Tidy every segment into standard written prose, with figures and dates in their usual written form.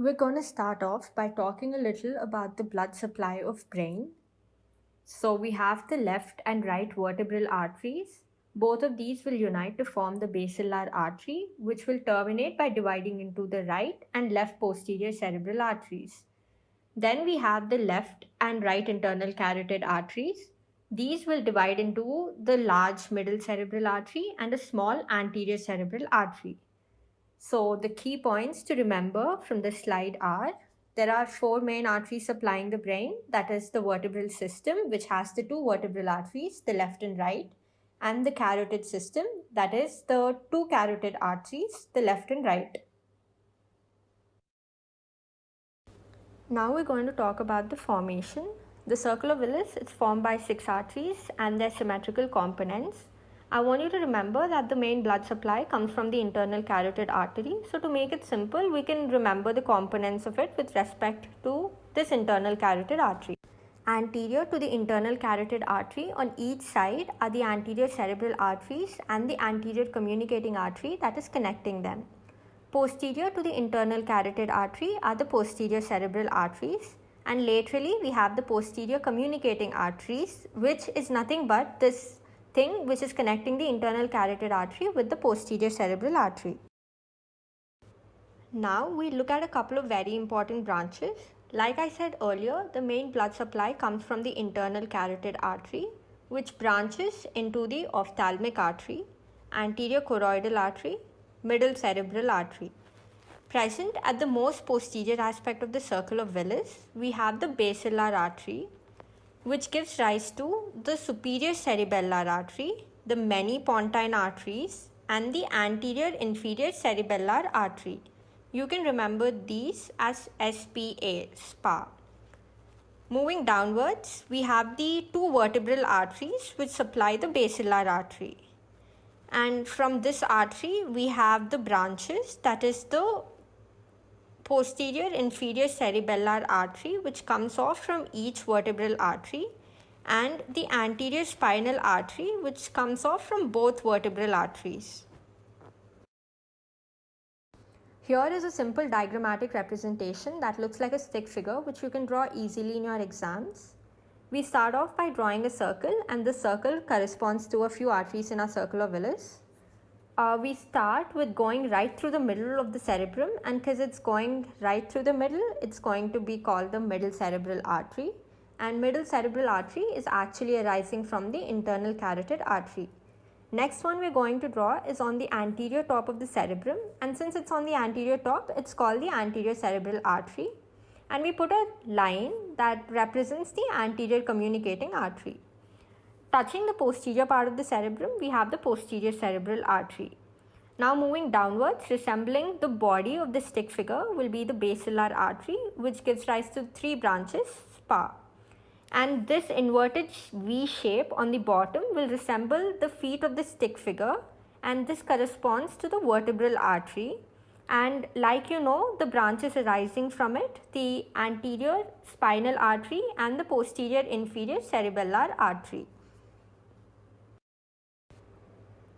We're going to start off by talking a little about the blood supply of brain. So we have the left and right vertebral arteries. Both of these will unite to form the basilar artery, which will terminate by dividing into the right and left posterior cerebral arteries. Then we have the left and right internal carotid arteries. These will divide into the large middle cerebral artery and a small anterior cerebral artery. So the key points to remember from the slide are, there are four main arteries supplying the brain. That is the vertebral system, which has the two vertebral arteries, the left and right, and the carotid system, that is the two carotid arteries, the left and right. Now we're going to talk about the formation. The Circle of Willis is formed by 6 arteries and their symmetrical components. I want you to remember that the main blood supply comes from the internal carotid artery. So to make it simple, we can remember the components of it with respect to this internal carotid artery. Anterior to the internal carotid artery on each side are the anterior cerebral arteries and the anterior communicating artery that is connecting them. Posterior to the internal carotid artery are the posterior cerebral arteries, and laterally we have the posterior communicating arteries, which is nothing but this thing which is connecting the internal carotid artery with the posterior cerebral artery. Now we look at a couple of very important branches. Like I said earlier, the main blood supply comes from the internal carotid artery, which branches into the ophthalmic artery, anterior choroidal artery, middle cerebral artery. Present at the most posterior aspect of the Circle of Willis, we have the basilar artery, which gives rise to the superior cerebellar artery, the many pontine arteries, and the anterior inferior cerebellar artery. You can remember these as SPA. Moving downwards, we have the two vertebral arteries which supply the basilar artery. And from this artery, we have the branches, that is the posterior inferior cerebellar artery, which comes off from each vertebral artery, and the anterior spinal artery, which comes off from both vertebral arteries. Here is a simple diagrammatic representation that looks like a stick figure, which you can draw easily in your exams. We start off by drawing a circle, and the circle corresponds to a few arteries in our Circle of Willis. We start with going right through the middle of the cerebrum, and because it's going right through the middle, it's going to be called the middle cerebral artery. And middle cerebral artery is actually arising from the internal carotid artery. Next one we're going to draw is on the anterior top of the cerebrum, and since it's on the anterior top, it's called the anterior cerebral artery. And we put a line that represents the anterior communicating artery. Touching the posterior part of the cerebrum, we have the posterior cerebral artery. Now moving downwards, resembling the body of the stick figure, will be the basilar artery, which gives rise to 3 branches, SPA. And this inverted V shape on the bottom will resemble the feet of the stick figure, and this corresponds to the vertebral artery. And like you know, the branches arising from it, the anterior spinal artery and the posterior inferior cerebellar artery.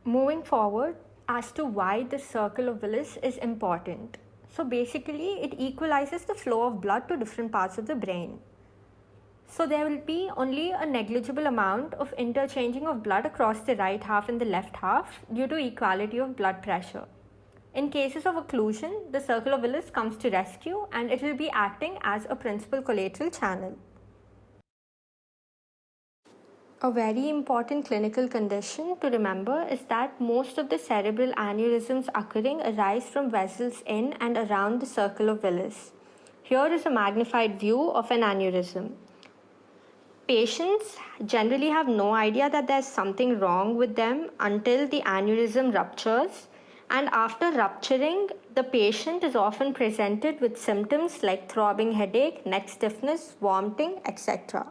Moving forward, as to why the Circle of Willis is important. So basically, it equalizes the flow of blood to different parts of the brain. So there will be only a negligible amount of interchanging of blood across the right half and the left half due to equality of blood pressure. In cases of occlusion, the Circle of Willis comes to rescue, and it will be acting as a principal collateral channel. A very important clinical condition to remember is that most of the cerebral aneurysms occurring arise from vessels in and around the Circle of Willis. Here is a magnified view of an aneurysm. Patients generally have no idea that there's something wrong with them until the aneurysm ruptures, and after rupturing, the patient is often presented with symptoms like throbbing headache, neck stiffness, vomiting, etc.